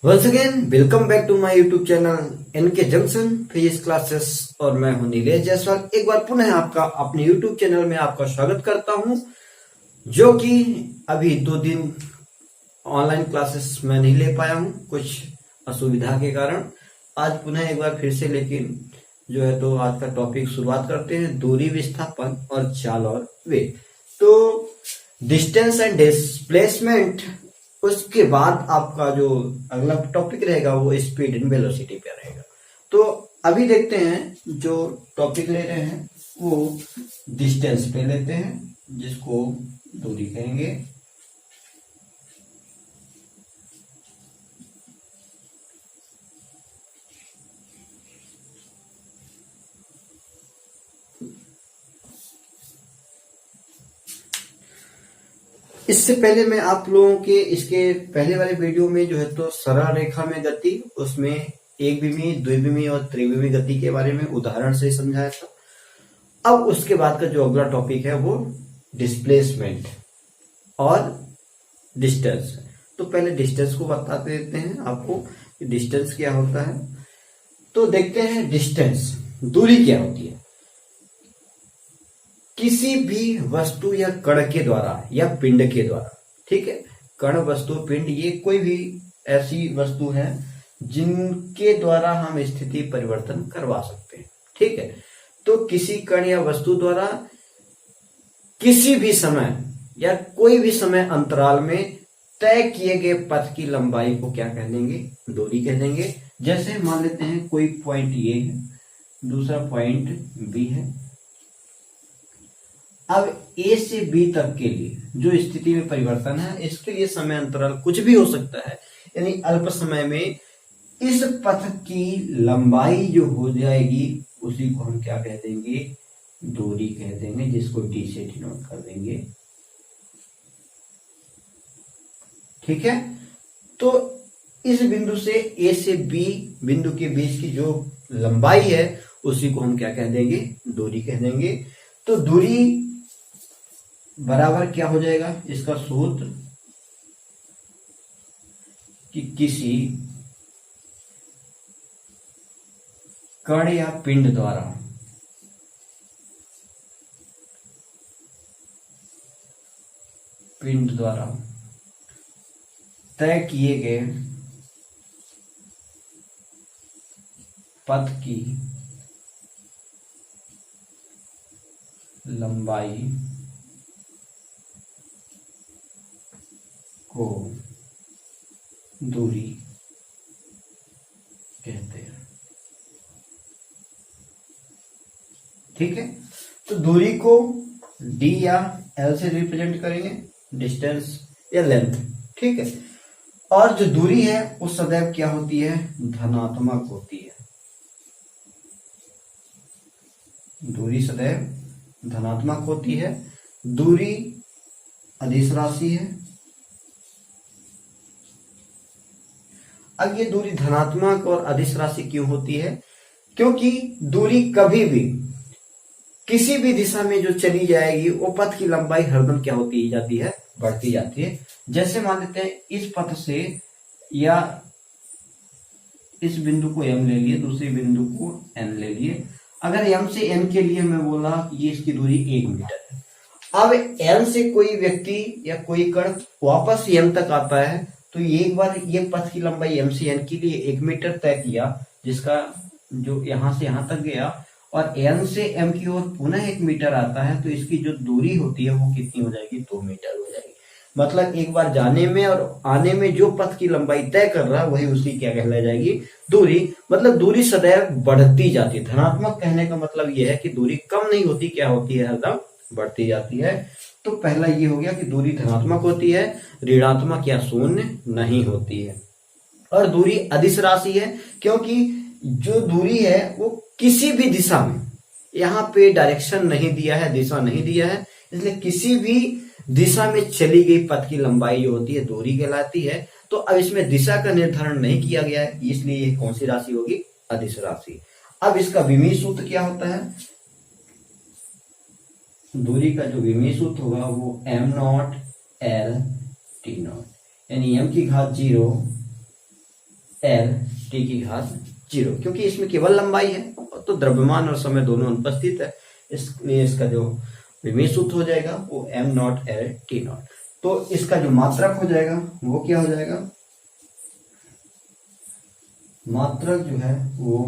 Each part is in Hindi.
Once again welcome back to my YouTube channel NK junction physics classes. और मैं हूं नीलेश जायसवाल। एक बार पुनः आपका अपने यूट्यूब चैनल में आपका स्वागत करता हूं, जो कि अभी 2 दिन ऑनलाइन क्लासेस मैं नहीं ले पाया हूं कुछ असुविधा के कारण। आज पुनः एक बार फिर से, लेकिन जो है तो आज का टॉपिक शुरुआत करते हैं, दूरी, विस्थापन और चाल और वेग। तो डिस्टेंस एंड डिस्प्लेसमेंट, उसके बाद आपका जो अगला टॉपिक रहेगा वो स्पीड एंड वेलोसिटी पे रहेगा। तो अभी देखते हैं जो टॉपिक ले रहे हैं वो डिस्टेंस पे लेते हैं, जिसको दूरी कहेंगे। इससे पहले मैं आप लोगों के इसके पहले वाले वीडियो में जो है तो सरल रेखा में गति, उसमें एक विमी, द्विविमी और त्रिविमी गति के बारे में उदाहरण से समझाया था। अब उसके बाद का जो अगला टॉपिक है वो डिस्प्लेसमेंट और डिस्टेंस। तो पहले डिस्टेंस को बता देते हैं आपको कि डिस्टेंस क्या होता है। तो देखते हैं डिस्टेंस, दूरी क्या होती है। किसी भी वस्तु या कण के द्वारा या पिंड के द्वारा, ठीक है, कण, वस्तु, पिंड, ये कोई भी ऐसी वस्तु है जिनके द्वारा हम स्थिति परिवर्तन करवा सकते हैं, ठीक है। तो किसी कण या वस्तु द्वारा किसी भी समय या कोई भी समय अंतराल में तय किए गए पथ की लंबाई को क्या कह देंगे? दूरी कह देंगे। जैसे मान लेते हैं कोई पॉइंट ए है, दूसरा पॉइंट बी है। अब ए से बी तक के लिए जो स्थिति में परिवर्तन है, इसके लिए समय अंतराल कुछ भी हो सकता है, यानी अल्प समय में इस पथ की लंबाई जो हो जाएगी उसी को हम क्या कह देंगे? दूरी कह देंगे, जिसको डी से डिनोट कर देंगे, ठीक है। तो इस बिंदु से ए से बी बिंदु के बीच की जो लंबाई है उसी को हम क्या कह देंगे? दूरी कह देंगे। तो दूरी बराबर क्या हो जाएगा? इसका सूत्र कि किसी कण या पिंड द्वारा तय किए गए पथ की लंबाई को दूरी कहते हैं, ठीक है। तो दूरी को डी या एल से रिप्रेजेंट करेंगे, डिस्टेंस या लेंथ, ठीक है। और जो दूरी है वो सदैव क्या होती है? धनात्मक होती है। दूरी सदैव धनात्मक होती है। दूरी अदिश राशि है। अब ये दूरी धनात्मक और अदिश राशि क्यों होती है? क्योंकि दूरी कभी भी किसी भी दिशा में जो चली जाएगी वो पथ की लंबाई हरदम क्या होती जाती है? बढ़ती जाती है। जैसे मान लेते हैं इस पथ से, या इस बिंदु को m ले लिए, दूसरे बिंदु को n ले लिए। अगर m से n के लिए मैं बोला ये इसकी दूरी 1 मीटर है। अब n से कोई व्यक्ति या कोई कण वापस m तक आता है, तो एक बार ये पथ की लंबाई m से n के लिए 1 मीटर तय किया, जिसका जो यहां से यहां तक गया, और n से m की ओर पुनः 1 मीटर आता है, तो इसकी जो दूरी होती है वो कितनी हो जाएगी? 2 मीटर हो जाएगी। मतलब एक बार जाने में और आने में जो पथ की लंबाई तय कर रहा है वही उसकी क्या कहला जाएगी? दूरी। मतलब दूरी सदैव बढ़ती जाती है। धनात्मक कहने का मतलब यह है कि दूरी कम नहीं होती, क्या होती है? हरदम बढ़ती जाती है। तो पहला ये हो गया कि दूरी धनात्मक होती है, ऋणात्मक या शून्य नहीं होती है। और दूरी अदिश राशि है, क्योंकि जो दूरी है वो किसी भी दिशा में, यहाँ पे डायरेक्शन नहीं दिया है, दिशा नहीं दिया है, इसलिए किसी भी दिशा में चली गई पथ की लंबाई जो होती है दूरी कहलाती है। तो अब इसमें दिशा का निर्धारण नहीं किया गया है, इसलिए ये कौन सी राशि होगी? अदिश राशि। अब इसका विमीय सूत्र क्या होता है? दूरी का जो विमीय सूत्र होगा वो m0 l t0, यानी m की घात 0 एल टी की घात 0, क्योंकि इसमें केवल लंबाई है तो द्रव्यमान और समय दोनों अनुपस्थित है, इसलिए इसका जो विमीय सूत्र हो जाएगा वो am naught L T not. तो इसका जो मात्रक हो जाएगा वो क्या हो जाएगा, मात्रक जो है वो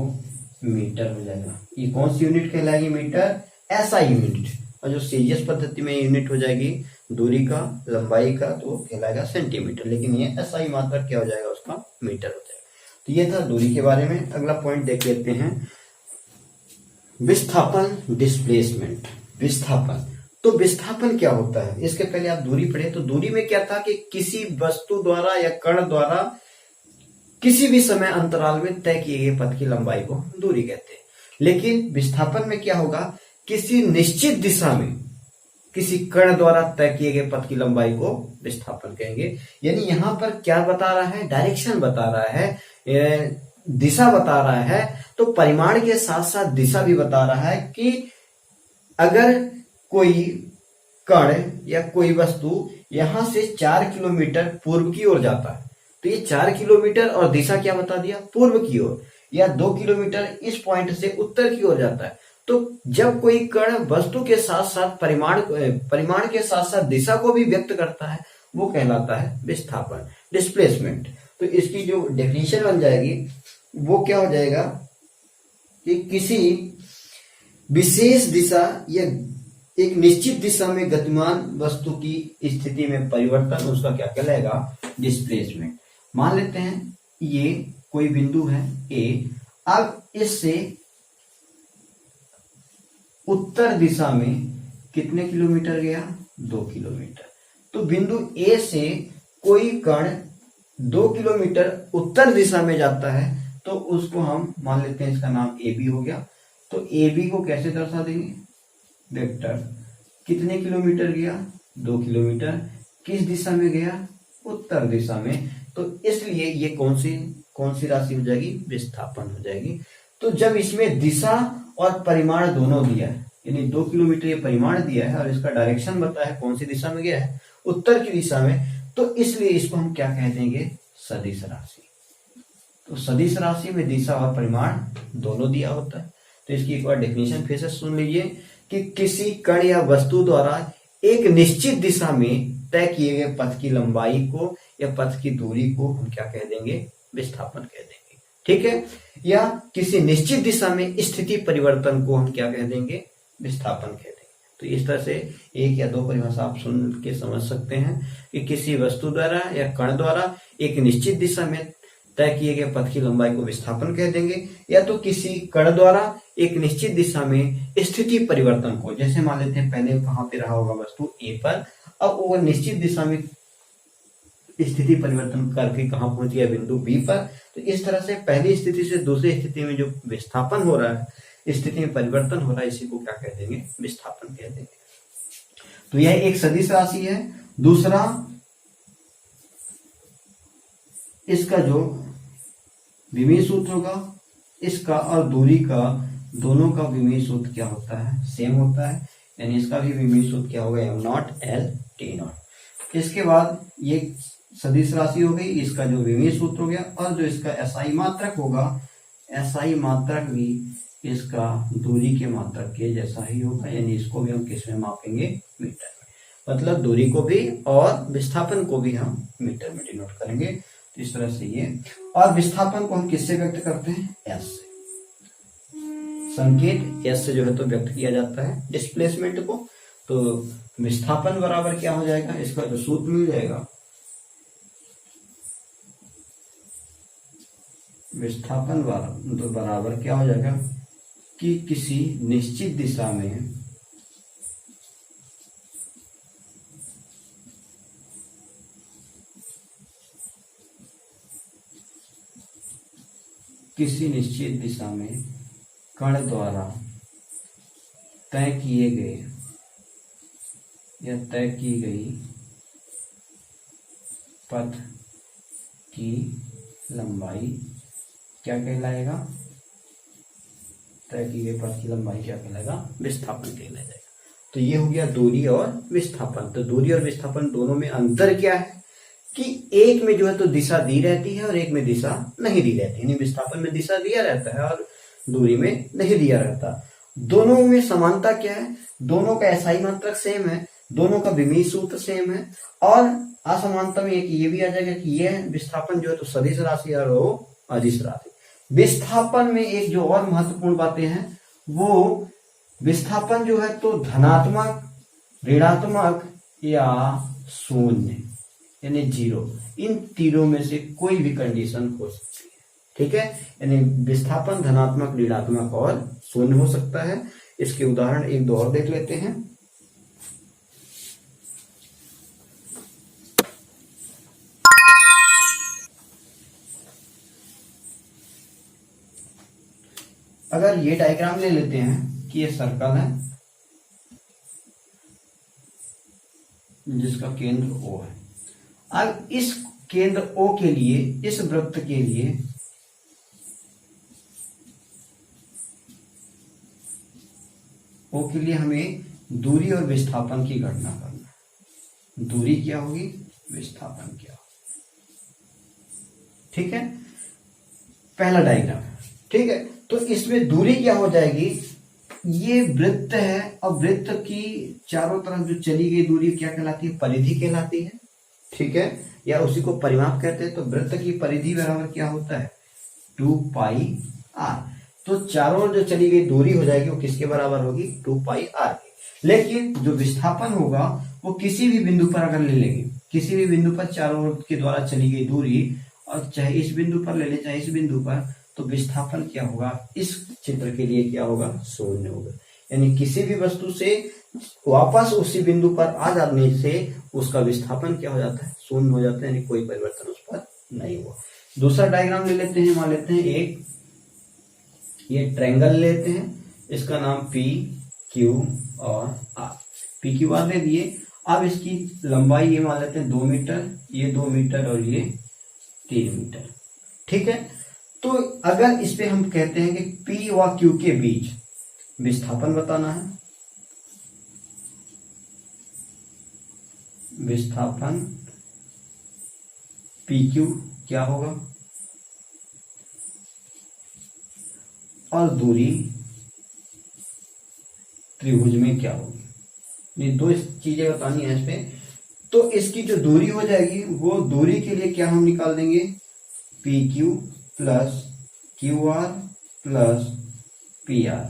मीटर हो जाएगा। ये कौन सी यूनिट कहलाएगी, मीटर, एसआई यूनिट। और जो सीजीएस पद्धति में यूनिट हो जाएगी दूरी का, लंबाई का, तो कहलाएगा सेंटीमीटर, लेकिन ये एसआई मात्रक क्या हो जाएगा, उसका मीटर हो जाएगा। तो ये था दूरी के बारे में। अगला पॉइंट देख लेते हैं, विस्थापन, डिस्प्लेसमेंट। विस्थापन, तो विस्थापन क्या होता है, इसके पहले आप दूरी पढ़े। तो दूरी में क्या था कि किसी वस्तु द्वारा या कण द्वारा किसी भी समय अंतराल में तय किए गए पथ की लंबाई को दूरी कहते हैं। लेकिन विस्थापन में क्या होगा, किसी निश्चित दिशा में किसी कण द्वारा तय किए गए पथ की लंबाई को विस्थापन कहेंगे। यानी यहां पर क्या बता रहा है, डायरेक्शन बता रहा है, दिशा बता रहा है, तो परिमाण के साथ साथ दिशा भी बता रहा है कि अगर कोई कण या कोई वस्तु यहां से 4 किलोमीटर पूर्व की ओर जाता है, तो ये 4 किलोमीटर और दिशा क्या बता दिया, पूर्व की ओर, या 2 किलोमीटर इस पॉइंट से उत्तर की ओर जाता है। तो जब कोई कण वस्तु के साथ साथ परिमाण के साथ साथ दिशा को भी व्यक्त करता है, वो कहलाता है विस्थापन, डिस्प्लेसमेंट। तो इसकी जो डेफिनेशन बन जाएगी वो क्या हो जाएगा कि किसी विशेष दिशा या एक निश्चित दिशा में गतिमान वस्तु की स्थिति में परिवर्तन, उसका क्या कहलाएगा, डिस्प्लेसमेंट। मान लेते हैं ये कोई बिंदु है ए, अब इससे उत्तर दिशा में कितने किलोमीटर गया, 2 किलोमीटर। तो बिंदु ए से कोई कण 2 किलोमीटर उत्तर दिशा में जाता है, तो उसको हम मान लेते हैं, इसका नाम ए बी हो गया। तो ए बी को कैसे दर्शा देंगे, वेक्टर, कितने किलोमीटर गया, 2 किलोमीटर, किस दिशा में गया, उत्तर दिशा में। तो इसलिए ये कौन सी राशि हो जाएगी, विस्थापन हो जाएगी। तो जब इसमें दिशा और परिमाण दोनों दिया है, यानी 2 किलोमीटर ये परिमाण दिया है और इसका डायरेक्शन बताया है, कौन सी दिशा में गया है, उत्तर की दिशा में, तो इसलिए इसको हम क्या कह देंगे, सदिश राशि। तो सदिश राशि में दिशा और परिमाण दोनों दिया होता है। तो इसकी एक बार डेफिनेशन फिर से सुन लीजिए कि किसी कण या वस्तु द्वारा एक निश्चित दिशा में तय किए गए पथ की लंबाई को या पथ की दूरी को हम क्या कह देंगे, विस्थापन कह देंगे, ठीक है। या किसी निश्चित दिशा में स्थिति परिवर्तन को हम क्या कह देंगे, विस्थापन कह देंगे। तो इस तरह से एक या दो परिभाषा आप सुन के समझ सकते हैं कि किसी वस्तु द्वारा या कण द्वारा एक निश्चित दिशा में तय किए गए पथ की लंबाई को विस्थापन कह देंगे, या तो किसी कण द्वारा एक निश्चित दिशा में स्थिति परिवर्तन को, जैसे मान लेते हैं पहले कहां पे रहा होगा वस्तु ए पर, अब वो निश्चित दिशा में स्थिति परिवर्तन करके कहां पहुंच गया, बिंदु बी पर। तो इस तरह से पहली स्थिति से दूसरी स्थिति में जो विस्थापन हो रहा है, स्थिति में परिवर्तन हो रहा है, इसी को क्या कह देंगे, विस्थापन कह देंगे। तो यह एक सदिश राशि है। दूसरा, इसका जो विमीय सूत्र होगा, इसका और दूरी का दोनों का विमीय सूत्र क्या होता है, सेम होता है, यानी इसका भी विमीय सूत्र क्या होगा, am naught L T not. इसके बाद ये सदिश राशि हो गई, इसका जो विमीय सूत्र हो गया, और जो इसका एसआई मात्रक होगा, एसआई मात्रक भी इसका दूरी के मात्रक के जैसा ही होगा, यानी इसको भी हम किस में मापेंगे, मीटर में। मतलब दूरी को भी और विस्थापन को भी हम मीटर में डिनोट करेंगे। तो इस तरह से ये, और विस्थापन को हम किससे व्यक्त करते हैं, एस से। संकेत एस से जो है तो व्यक्त किया जाता है डिस्प्लेसमेंट को। तो विस्थापन बराबर क्या हो जाएगा, इसका जो सूत्र मिल जाएगा, विस्थापन बराबर क्या हो जाएगा कि किसी निश्चित दिशा में कण द्वारा तय किए गए या तय की गई पथ की लंबाई क्या कहलाएगा, तय की गई पथ की लंबाई क्या कहलाएगा, विस्थापन कहलाया जाएगा। तो ये हो गया दूरी और विस्थापन। तो दूरी और विस्थापन दोनों में अंतर क्या है, कि एक में जो है तो दिशा दी रहती है और एक में दिशा नहीं दी रहती है। विस्थापन में दिशा दिया रहता है और दूरी में नहीं दिया रहता। दोनों में समानता क्या है, दोनों का एसआई मात्रक सेम है, दोनों का विमीय सूत्र सेम है। और असमानता में एक ये भी आ जाएगा कि ये विस्थापन जो है तो सदिश राशि और वो अदिश राशि। विस्थापन में एक जो और महत्वपूर्ण बातें हैं वो विस्थापन जो है तो धनात्मक, ऋणात्मक या शून्य यानी जीरो, इन तीनों में से कोई भी कंडीशन हो सकती है। ठीक है, यानी विस्थापन धनात्मक, ऋणात्मक और शून्य हो सकता है। इसके उदाहरण एक दो और देख लेते हैं। अगर ये डायग्राम ले लेते हैं कि ये सर्कल है जिसका केंद्र O है। अब इस केंद्र O के लिए, इस वृत्त के लिए O के लिए हमें दूरी और विस्थापन की गणना करना है। दूरी क्या होगी, विस्थापन क्या होगी। ठीक है, पहला डायग्राम। ठीक है, तो इसमें दूरी क्या हो जाएगी, ये वृत्त है और वृत्त की चारों तरफ जो चली गई दूरी क्या कहलाती है, परिधि कहलाती है। ठीक है, या उसी को परिमाप कहते हैं। तो वृत्त की परिधि बराबर क्या होता है, 2 पाई r। तो चारों ओर जो चली गई दूरी हो जाएगी वो किसके बराबर होगी, 2 पाई r की। लेकिन जो विस्थापन होगा वो किसी भी बिंदु पर अगर ले लेंगे, किसी भी बिंदु पर चारों ओर के द्वारा चली गई दूरी, और चाहे इस बिंदु पर ले लें चाहे इस बिंदु पर, तो विस्थापन क्या होगा, इस चित्र के लिए क्या होगा, शून्य होगा। यानी किसी भी वस्तु से वापस उसी बिंदु पर आ जाने से उसका विस्थापन क्या हो जाता है, शून्य हो जाता है, यानी कोई परिवर्तन उस पर नहीं हुआ। दूसरा डायग्राम ले लेते हैं। मान लेते हैं एक ये ट्रायंगल लेते हैं, इसका नाम P, Q और R। P Q R ले दिए। अब इसकी लंबाई ये मान लेते हैं 2 मीटर, ये 2 मीटर और ये 3 मीटर। ठीक है, तो अगर इस पे हम कहते हैं कि P व Q के बीच विस्थापन बताना है, विस्थापन PQ क्या होगा और दूरी त्रिभुज में क्या होगी। ये दो चीजें बतानी है इसमें। तो इसकी जो दूरी हो जाएगी वो दूरी के लिए क्या हम निकाल देंगे, PQ plus QR plus PR,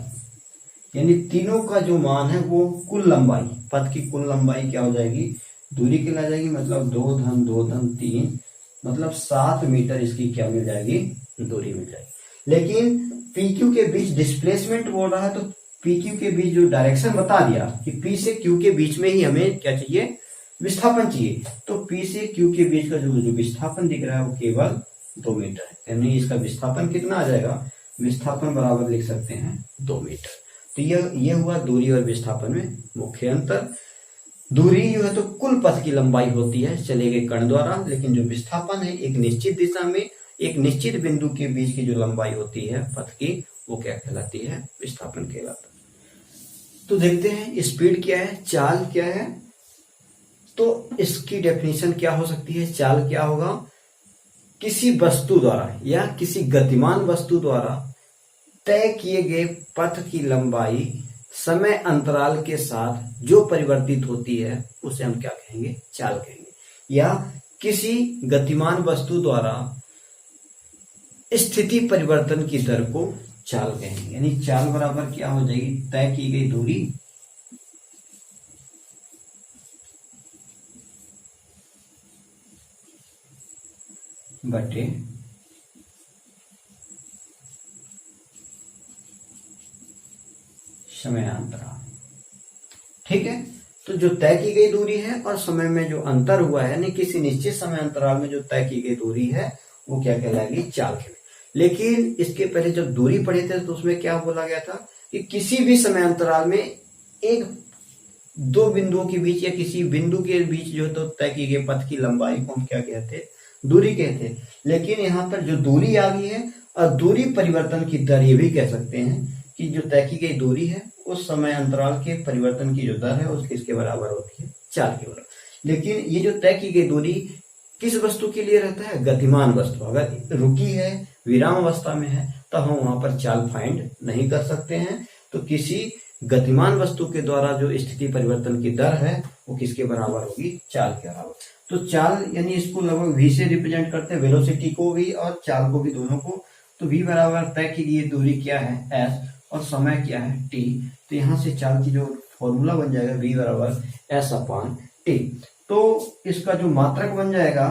यानी तीनों का जो मान है वो कुल लंबाई, पथ की कुल लंबाई क्या हो जाएगी, दूरी के ला जाएगी। मतलब 2 धन 2 धन 3, मतलब 7 मीटर इसकी क्या मिल जाएगी, दूरी मिल जाएगी। लेकिन PQ के बीच डिस्प्लेसमेंट बोल रहा है, तो PQ के बीच जो डायरेक्शन बता दिया कि P से Q के बीच में ही हमें क्या चाहिए, विस्थापन चाहिए। तो P से Q के बीच का जो विस्थापन दिख रहा है वो केवल 2 मीटर है। यानी इसका विस्थापन कितना आ जाएगा, विस्थापन बराबर लिख सकते हैं 2 मीटर। तो यह हुआ दूरी और विस्थापन में मुख्य अंतर। दूरी जो है तो कुल पथ की लंबाई होती है चले गए कण द्वारा, लेकिन जो विस्थापन है एक निश्चित दिशा में एक निश्चित बिंदु के बीच की जो लंबाई होती है पथ की, वो क्या कहलाती है, विस्थापन कहलाता है। तो देखते हैं स्पीड क्या है, चाल क्या है। तो इसकी डेफिनेशन क्या हो सकती है, चाल क्या होगा, किसी वस्तु द्वारा या किसी गतिमान वस्तु द्वारा तय किए गए पथ की लंबाई समय अंतराल के साथ जो परिवर्तित होती है उसे हम क्या कहेंगे, चाल कहेंगे। या किसी गतिमान वस्तु द्वारा स्थिति परिवर्तन की दर को चाल कहेंगे। यानी चाल बराबर क्या हो जाएगी, तय की गई दूरी बटे समय अंतराल। ठीक है, तो जो तय की गई दूरी है और समय में जो अंतर हुआ है, यानी किसी निश्चित समय अंतराल में जो तय की गई दूरी है वो क्या कहलाएगी, चाल कहलाएगी। लेकिन इसके पहले जब दूरी पढ़े थे तो उसमें क्या बोला गया था कि किसी भी समय अंतराल में एक दो बिंदुओं के बीच या किसी बिंदु के बीच जो तो तय की गई पथ की लंबाई को हम क्या कहते, दूरी कहते। लेकिन यहाँ पर जो दूरी आ गई है और दूरी परिवर्तन की दर, ये भी कह सकते हैं कि जो तय की गई दूरी है उस समय अंतराल के परिवर्तन की जो दर है उसकी इसके बराबर होती है, चाल के बराबर। लेकिन ये जो तय की गई दूरी किस वस्तु के लिए रहता है? गतिमान वस्तु। अगर रुकी है, विराम अवस्था में है, तो हम वहां पर चाल फाइंड नहीं कर सकते हैं। तो किसी गतिमान वस्तु के द्वारा जो स्थिति परिवर्तन की दर है वो किसके बराबर होगी? चाल के बराबर। तो चाल यानी इसको लगभग v से रिप्रेजेंट करते हैं, वेलोसिटी को भी और चाल को भी, दोनों को। तो v बराबर तय की गई दूरी क्या है? s, और समय क्या है? t। तो यहाँ से चाल की जो फॉर्मूला बन जाएगा v बराबर s/t। तो इसका जो मात्रक बन जाएगा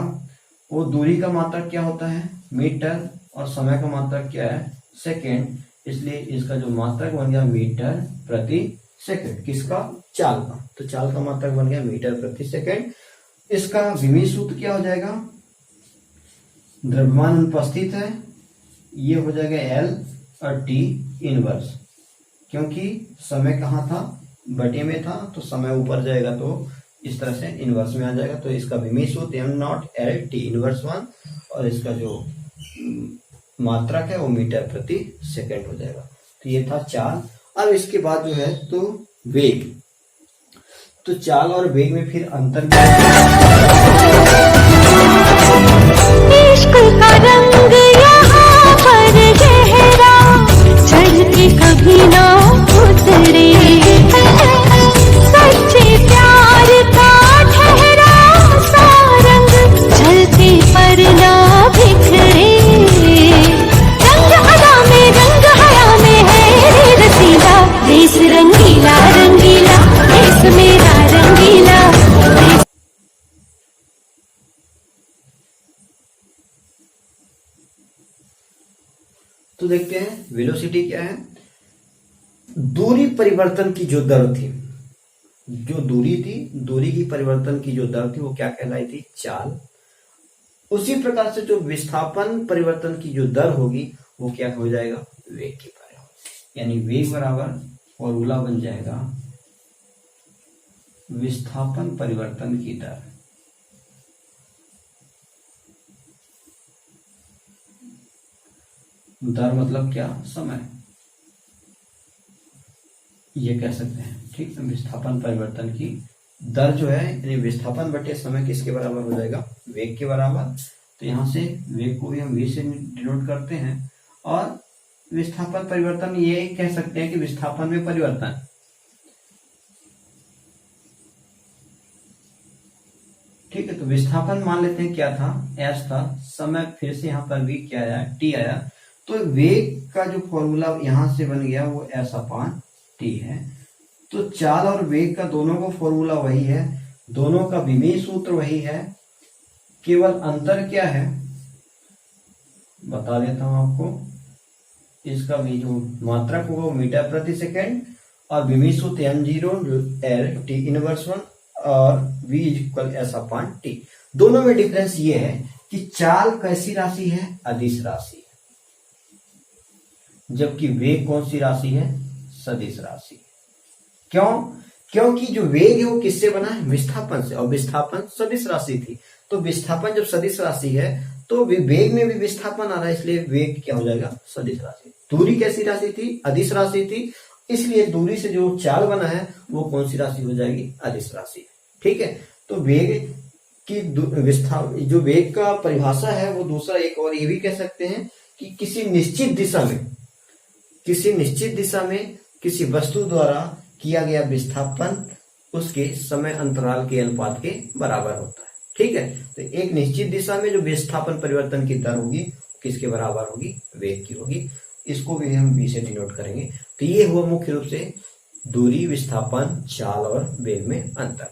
वो दूरी का मात्रक क्या होता है? मीटर, और समय का मात्रक क्या है? सेकेंड। इसलिए इसका जो मात्रक बन गया मीटर प्रति सेकंड। किसका? चाल का। तो चाल का मात्रक बन गया मीटर प्रति सेकंड। इसका विमीय सूत्र क्या हो जाएगा? द्रव्यमान अनुपस्थित है, ये हो जाएगा L और T इनवर्स, क्योंकि समय कहाँ था? बटे में था, तो समय ऊपर जाएगा तो इस तरह से इनवर्स में आ जाएगा। तो इसका विमीय सूत्र m0 L T इनवर्स 1, और इसका जो मात्रक है वो मीटर प्रति सेकंड हो जाएगा। तो ये था चाल। अब इसके बाद जो है तो वेग। तो चाल और वेग में फिर अंतर क्या इश्क का रंग यहाँ पर गहरा, चढ़ के कभी ना उतरे, सच्चे प्यार का ठहरा सा रंग, चलते पर ना बिखरे। रंग अदा में रंग हया में है रे रसीला, देश रंगीला रंगीला, देश मेरा रंगीला। तो देखते हैं वेलोसिटी क्या है। दूरी परिवर्तन की जो दर थी, जो दूरी थी, दूरी की परिवर्तन की जो दर थी वो क्या कहलाई थी? चाल। उसी प्रकार से जो विस्थापन परिवर्तन की जो दर होगी वो क्या हो जाएगा? वेग के बराबर। यानी वेग बराबर फॉर्मूला बन जाएगा विस्थापन परिवर्तन की दर। दर मतलब क्या? समय, ये कह सकते हैं। ठीक है, विस्थापन परिवर्तन की दर जो है यानी विस्थापन बटे समय किसके बराबर हो जाएगा? वेग के बराबर। तो यहां से वेग को भी हम v से डिनोट करते हैं, और विस्थापन परिवर्तन ये कह सकते हैं कि विस्थापन में परिवर्तन। ठीक है, तो विस्थापन मान लेते हैं क्या था? s था। समय फिर से यहाँ पर v क्या आया? t आया। तो वेग का जो फॉर्मूला यहां से बन गया वो s/t है। तो चाल और वेग का दोनों का फॉर्मूला वही है, दोनों का विमीय सूत्र वही है, केवल अंतर क्या है बता देता हूं आपको। इसका भी जो मात्रक होगा वो मीटर प्रति सेकेंड, और विमीय सूत्र m0 L T इनवर्स 1 और v इक्वल s/t। दोनों में डिफरेंस ये है कि चाल कैसी राशि है? अदिश राशि है, जबकि वेग कौन सी राशि है? सदिश राशि। क्यों? क्योंकि जो वेग है वो किससे बना है? विस्थापन से, और विस्थापन सदिश राशि थी। तो विस्थापन जब सदिश राशि है तो वेग में भी विस्थापन आ रहा है, इसलिए वेग क्या हो जाएगा? सदिश राशि। दूरी कैसी राशि थी? अदिश राशि थी, इसलिए दूरी से जो चाल बना है वो कौन सी राशि हो जाएगी? अदिश राशि। ठीक है, तो वेग की जो वेग का परिभाषा है वो दूसरा एक और ये भी कह सकते हैं कि किसी निश्चित दिशा में किसी वस्तु द्वारा किया गया विस्थापन उसके समय अंतराल के अनुपात के बराबर होता है। ठीक है, तो एक निश्चित दिशा में जो विस्थापन परिवर्तन की दर होगी किसके बराबर होगी? वेग की होगी। इसको भी हम v से डिनोट करेंगे। तो ये हुआ मुख्य रूप से दूरी, विस्थापन, चाल और वेग में अंतर।